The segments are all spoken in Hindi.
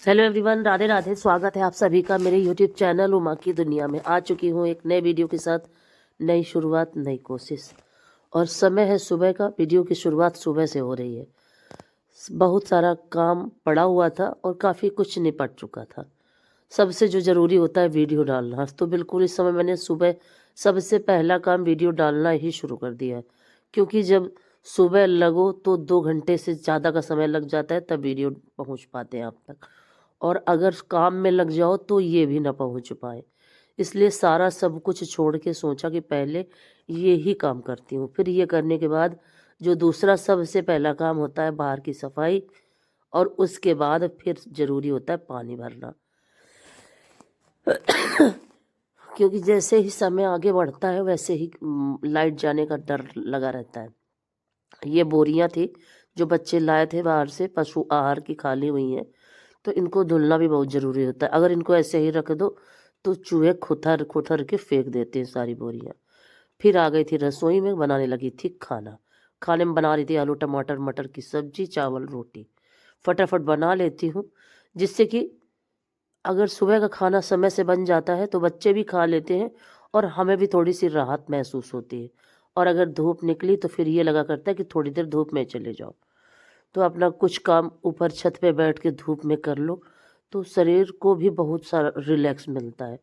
Hello everyone, Radhe Radhe. स्वागत है आप सभी का मेरे यूट्यूब चैनल उमा की दुनिया में। आ चुकी हूँ एक नए वीडियो के साथ। नई शुरुआत, नई कोशिश। और समय है सुबह का। वीडियो की शुरुआत सुबह से हो रही है। बहुत सारा काम पड़ा हुआ था और काफ़ी कुछ निपट चुका था। सबसे जो ज़रूरी होता है वीडियो डालना, तो बिल्कुल इस समय मैंने सुबह सबसे पहला काम वीडियो डालना ही शुरू कर दिया है। क्योंकि जब सुबह लगो तो 2 घंटे से ज़्यादा का समय लग जाता है, तब वीडियो पहुंच पाते हैं आप तक। और अगर काम में लग जाओ तो ये भी ना पहुंच पाए। इसलिए सारा सब कुछ छोड़ के सोचा कि पहले ये ही काम करती हूँ। फिर ये करने के बाद जो दूसरा सबसे पहला काम होता है बाहर की सफाई, और उसके बाद फिर ज़रूरी होता है पानी भरना। क्योंकि जैसे ही समय आगे बढ़ता है वैसे ही लाइट जाने का डर लगा रहता है। ये बोरियां थी जो बच्चे लाए थे बाहर से, पशु आहार की, खाली हुई हैं। तो इनको धुलना भी बहुत ज़रूरी होता है। अगर इनको ऐसे ही रख दो तो चूहे खुथर खुथर के फेंक देते हैं सारी बोरियां। फिर आ गई थी रसोई में, बनाने लगी थी खाना। खाने में बना रही थी आलू टमाटर मटर की सब्जी, चावल, रोटी। फटाफट बना लेती हूँ, जिससे कि अगर सुबह का खाना समय से बन जाता है तो बच्चे भी खा लेते हैं और हमें भी थोड़ी सी राहत महसूस होती है। और अगर धूप निकली तो फिर ये लगा करता है कि थोड़ी देर धूप में चले जाओ, तो अपना कुछ काम ऊपर छत पे बैठ के धूप में कर लो, तो शरीर को भी बहुत सारा रिलैक्स मिलता है।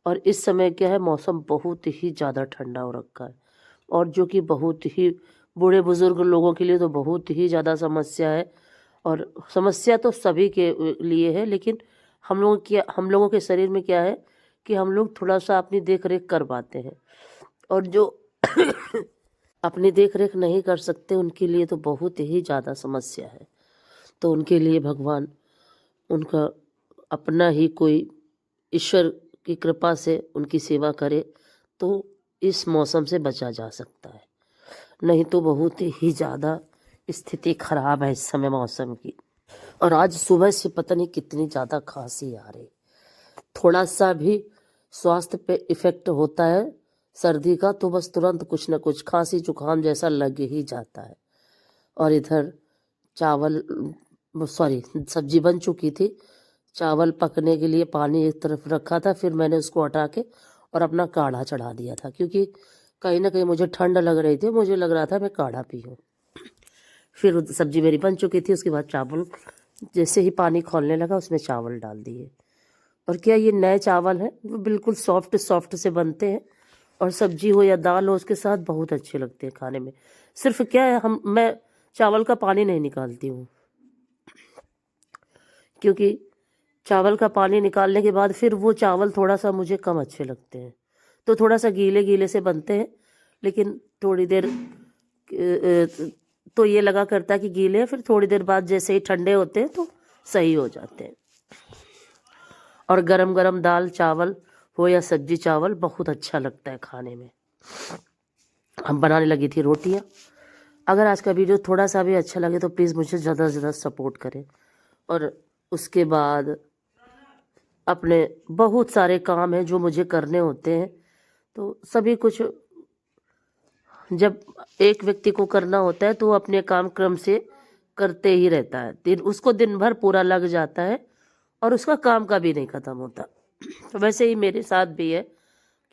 और इस समय क्या है, मौसम बहुत ही ज़्यादा ठंडा हो रखा है, और जो कि बहुत ही बूढ़े बुजुर्ग लोगों के लिए तो बहुत ही ज़्यादा समस्या है। और समस्या तो सभी के लिए है, लेकिन हम लोगों के शरीर में क्या है कि हम लोग थोड़ा सा अपनी देख रेख कर पाते हैं, और जो अपनी देख रेख नहीं कर सकते उनके लिए तो बहुत ही ज़्यादा समस्या है। तो उनके लिए भगवान उनका अपना ही कोई ईश्वर की कृपा से उनकी सेवा करे तो इस मौसम से बचा जा सकता है। नहीं तो बहुत ही ज़्यादा स्थिति खराब है इस समय मौसम की। और आज सुबह से पता नहीं कितनी ज़्यादा खांसी आ रही। थोड़ा सा भी स्वास्थ्य पे इफ़ेक्ट होता है सर्दी का तो बस तुरंत कुछ ना कुछ खांसी जुकाम जैसा लग ही जाता है। और इधर चावल, सॉरी, सब्जी बन चुकी थी। चावल पकने के लिए पानी एक तरफ रखा था, फिर मैंने उसको हटा के और अपना काढ़ा चढ़ा दिया था, क्योंकि कहीं ना कहीं मुझे ठंड लग रही थी, मुझे लग रहा था मैं काढ़ा पीऊँ। फिर सब्जी मेरी बन चुकी थी, उसके बाद चावल जैसे ही पानी खौलने लगा उसमें चावल डाल दिए। और क्या ये नए चावल हैं, वो बिल्कुल सॉफ्ट सॉफ्ट से बनते हैं, और सब्जी हो या दाल हो उसके साथ बहुत अच्छे लगते हैं खाने में। सिर्फ क्या है, मैं चावल का पानी नहीं निकालती हूँ, क्योंकि चावल का पानी निकालने के बाद फिर वो चावल थोड़ा सा मुझे कम अच्छे लगते हैं। तो थोड़ा सा गीले गीले से बनते हैं, लेकिन थोड़ी देर तो ये लगा करता है कि गीले हैं, फिर थोड़ी देर बाद जैसे ही ठंडे होते हैं तो सही हो जाते हैं। और गरम गरम दाल चावल हो या सब्जी चावल बहुत अच्छा लगता है खाने में। हम बनाने लगी थी रोटियां। अगर आज का वीडियो थोड़ा सा भी अच्छा लगे तो प्लीज़ मुझे ज़्यादा से ज़्यादा सपोर्ट करें। और उसके बाद अपने बहुत सारे काम हैं जो मुझे करने होते हैं, तो सभी कुछ जब एक व्यक्ति को करना होता है तो वो अपने काम क्रम से करते ही रहता है। उसको दिन भर पूरा लग जाता है और उसका काम का भी नहीं ख़त्म होता। तो वैसे ही मेरे साथ भी है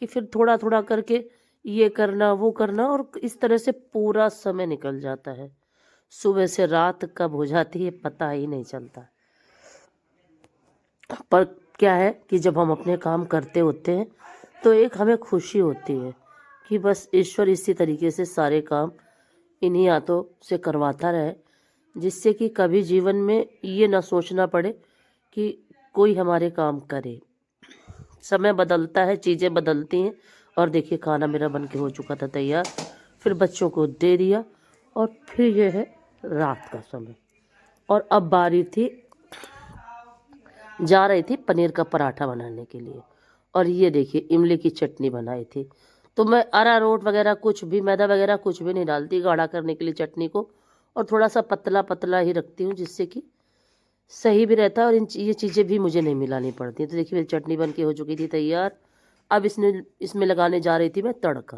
कि फिर थोड़ा थोड़ा करके ये करना वो करना, और इस तरह से पूरा समय निकल जाता है। सुबह से रात कब हो जाती है पता ही नहीं चलता। पर क्या है कि जब हम अपने काम करते होते हैं तो एक हमें खुशी होती है कि बस ईश्वर इसी तरीके से सारे काम इन्हीं हाथों से करवाता रहे, जिससे कि कभी जीवन में ये ना सोचना पड़े कि कोई हमारे काम करे। समय बदलता है, चीज़ें बदलती हैं। और देखिए खाना मेरा बन के हो चुका था तैयार, फिर बच्चों को दे दिया, और फिर ये है रात का समय। और अब बारी थी, जा रही थी पनीर का पराठा बनाने के लिए। और ये देखिए इमली की चटनी बनाई थी। तो मैं अरारोट वगैरह कुछ भी, मैदा वगैरह कुछ भी नहीं डालती गाढ़ा करने के लिए चटनी को, और थोड़ा सा पतला पतला ही रखती हूँ, जिससे कि सही भी रहता है और ये चीज़ें भी मुझे नहीं मिलानी पड़ती। तो देखिए मेरी चटनी बन के हो चुकी थी तैयार। अब इसमें लगाने जा रही थी मैं तड़का।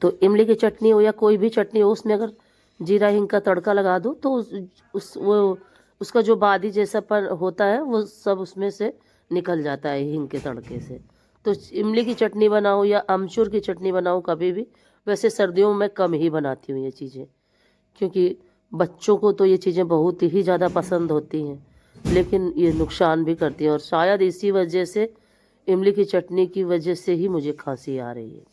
तो इमली की चटनी हो या कोई भी चटनी हो, उसमें अगर जीरा हिंग का तड़का लगा दो तो उसका जो बादी जैसा पर होता है वो सब उसमें से निकल जाता है हींग के तड़के से। तो इमली की चटनी बनाऊँ या अमचूर की चटनी बनाऊँ कभी भी, वैसे सर्दियों में कम ही बनाती हूँ ये चीज़ें, क्योंकि बच्चों को तो ये चीज़ें बहुत ही ज़्यादा पसंद होती हैं, लेकिन ये नुकसान भी करती हैं। और शायद इसी वजह से, इमली की चटनी की वजह से ही मुझे खांसी आ रही है।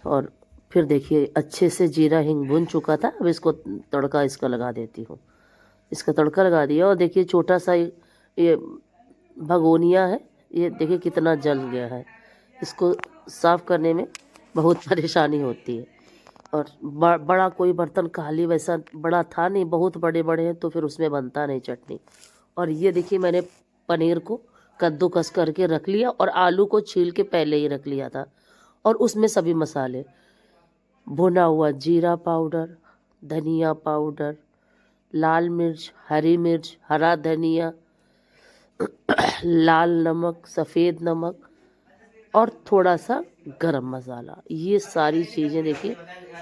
और फिर देखिए अच्छे से जीरा हींग भुन चुका था, अब इसको तड़का इसका लगा देती हूँ। इसका तड़का लगा दिया और देखिए छोटा सा ये भगोनिया है, ये देखिए कितना जल गया है। इसको साफ़ करने में बहुत परेशानी होती है। और बड़ा कोई बर्तन खाली वैसा बड़ा था नहीं, बहुत बड़े बड़े हैं तो फिर उसमें बनता नहीं चटनी। और ये देखिए मैंने पनीर को कद्दूकस करके रख लिया और आलू को छील के पहले ही रख लिया था। और उसमें सभी मसाले, भुना हुआ जीरा पाउडर, धनिया पाउडर, लाल मिर्च, हरी मिर्च, हरा धनिया, लाल नमक, सफ़ेद नमक और थोड़ा सा गरम मसाला, ये सारी चीज़ें देखिए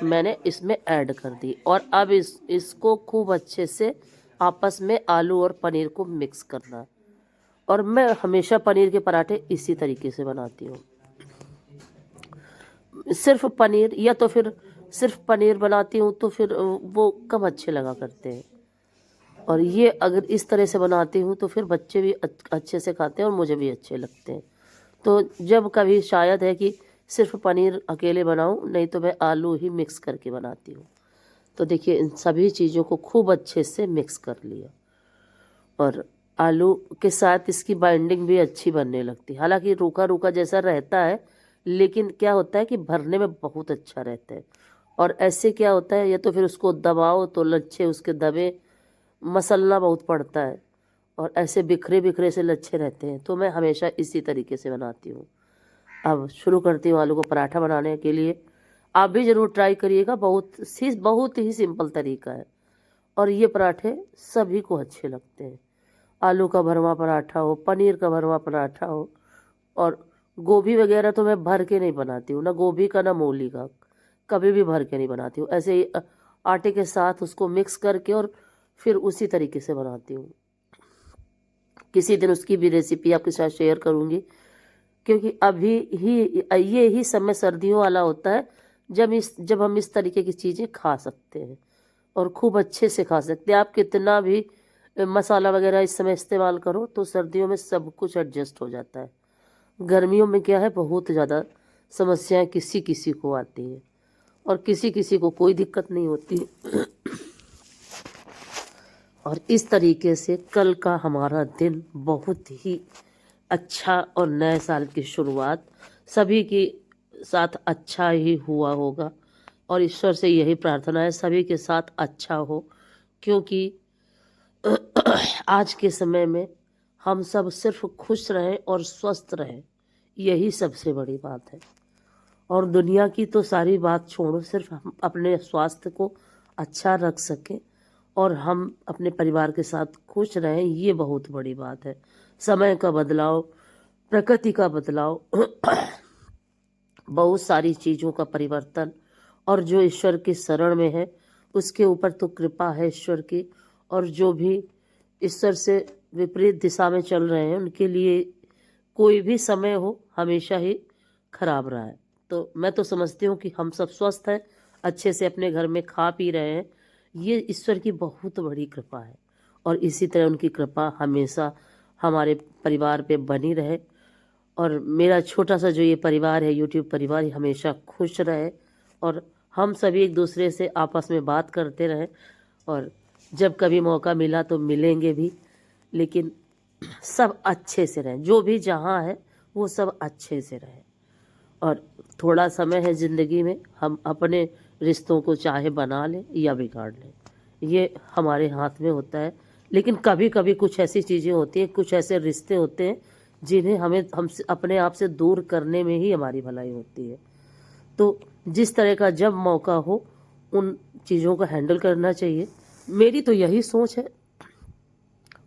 मैंने इसमें ऐड कर दी। और अब इसको खूब अच्छे से आपस में आलू और पनीर को मिक्स करना है। और मैं हमेशा पनीर के पराठे इसी तरीके से बनाती हूँ, सिर्फ पनीर, या तो फिर सिर्फ पनीर बनाती हूँ तो फिर वो कम अच्छे लगा करते हैं। और ये अगर इस तरह से बनाती हूँ तो फिर बच्चे भी अच्छे से खाते हैं और मुझे भी अच्छे लगते हैं। तो जब कभी शायद है कि सिर्फ पनीर अकेले बनाऊँ, नहीं तो मैं आलू ही मिक्स करके बनाती हूँ। तो देखिए इन सभी चीज़ों को खूब अच्छे से मिक्स कर लिया और आलू के साथ इसकी बाइंडिंग भी अच्छी बनने लगती है। हालांकि रूखा रूखा जैसा रहता है, लेकिन क्या होता है कि भरने में बहुत अच्छा रहता है। और ऐसे क्या होता है, या तो फिर उसको दबाओ तो लच्छे उसके दबे, मसलना बहुत पड़ता है और ऐसे बिखरे बिखरे से लच्छे रहते हैं। तो मैं हमेशा इसी तरीके से बनाती हूँ। अब शुरू करती हूँ आलू को पराठा बनाने के लिए। आप भी ज़रूर ट्राई करिएगा, बहुत ही सिंपल तरीका है और ये पराठे सभी को अच्छे लगते हैं। आलू का भरवा पराठा हो, पनीर का भरवा पराठा हो, और गोभी वगैरह तो मैं भर के नहीं बनाती हूँ, ना गोभी का ना मूली का, कभी भी भर के नहीं बनाती हूँ। ऐसे ही आटे के साथ उसको मिक्स करके और फिर उसी तरीके से बनाती हूँ। किसी दिन उसकी भी रेसिपी आपके साथ शेयर करूँगी, क्योंकि अभी ही ये ही समय सर्दियों वाला होता है जब हम इस तरीके की चीज़ें खा सकते हैं और खूब अच्छे से खा सकते हैं। आप कितना भी मसाला वगैरह इस समय इस्तेमाल करो तो सर्दियों में सब कुछ एडजस्ट हो जाता है। गर्मियों में क्या है, बहुत ज़्यादा समस्याएं किसी किसी को आती हैं और किसी किसी को कोई दिक्कत नहीं होती। और इस तरीके से कल का हमारा दिन बहुत ही अच्छा और नए साल की शुरुआत सभी के साथ अच्छा ही हुआ होगा। और ईश्वर से यही प्रार्थना है सभी के साथ अच्छा हो, क्योंकि आज के समय में हम सब सिर्फ खुश रहें और स्वस्थ रहें, यही सबसे बड़ी बात है। और दुनिया की तो सारी बात छोड़ो, सिर्फ हम अपने स्वास्थ्य को अच्छा रख सकें और हम अपने परिवार के साथ खुश रहें, ये बहुत बड़ी बात है। समय का बदलाव, प्रकृति का बदलाव, बहुत सारी चीज़ों का परिवर्तन, और जो ईश्वर की शरण में है उसके ऊपर तो कृपा है ईश्वर की। और जो भी ईश्वर से विपरीत दिशा में चल रहे हैं उनके लिए कोई भी समय हो हमेशा ही खराब रहा है। तो मैं तो समझती हूँ कि हम सब स्वस्थ हैं, अच्छे से अपने घर में खा पी रहे हैं, ये ईश्वर की बहुत बड़ी कृपा है। और इसी तरह उनकी कृपा हमेशा हमारे परिवार पे बनी रहे और मेरा छोटा सा जो ये परिवार है, यूट्यूब परिवार, ये हमेशा खुश रहे और हम सभी एक दूसरे से आपस में बात करते रहें। और जब कभी मौका मिला तो मिलेंगे भी, लेकिन सब अच्छे से रहें, जो भी जहाँ है वो सब अच्छे से रहें। और थोड़ा समय है ज़िंदगी में, हम अपने रिश्तों को चाहे बना लें या बिगाड़ लें, ये हमारे हाथ में होता है। लेकिन कभी कभी कुछ ऐसी चीज़ें होती हैं, कुछ ऐसे रिश्ते होते हैं जिन्हें हमें हमसे अपने आप से दूर करने में ही हमारी भलाई होती है। तो जिस तरह का जब मौका हो उन चीज़ों को हैंडल करना चाहिए, मेरी तो यही सोच है।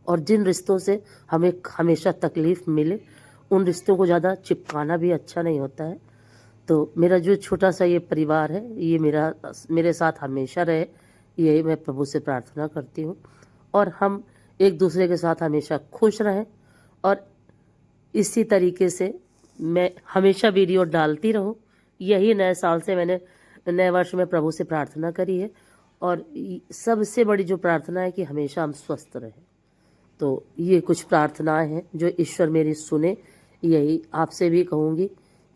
और जिन रिश्तों से हमें हमेशा तकलीफ़ मिले उन रिश्तों को ज़्यादा चिपकाना भी अच्छा नहीं होता है। तो मेरा जो छोटा सा ये परिवार है, ये मेरे साथ हमेशा रहे, यही मैं प्रभु से प्रार्थना करती हूँ, और हम एक दूसरे के साथ हमेशा खुश रहें, और इसी तरीके से मैं हमेशा वीडियो डालती रहूं। यही नए साल से मैंने, नए वर्ष में प्रभु से प्रार्थना करी है, और सबसे बड़ी जो प्रार्थना है कि हमेशा हम स्वस्थ रहें। तो ये कुछ प्रार्थनाएं हैं जो ईश्वर मेरी सुने। यही आपसे भी कहूँगी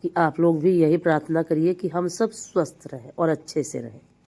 कि आप लोग भी यही प्रार्थना करिए कि हम सब स्वस्थ रहें और अच्छे से रहें।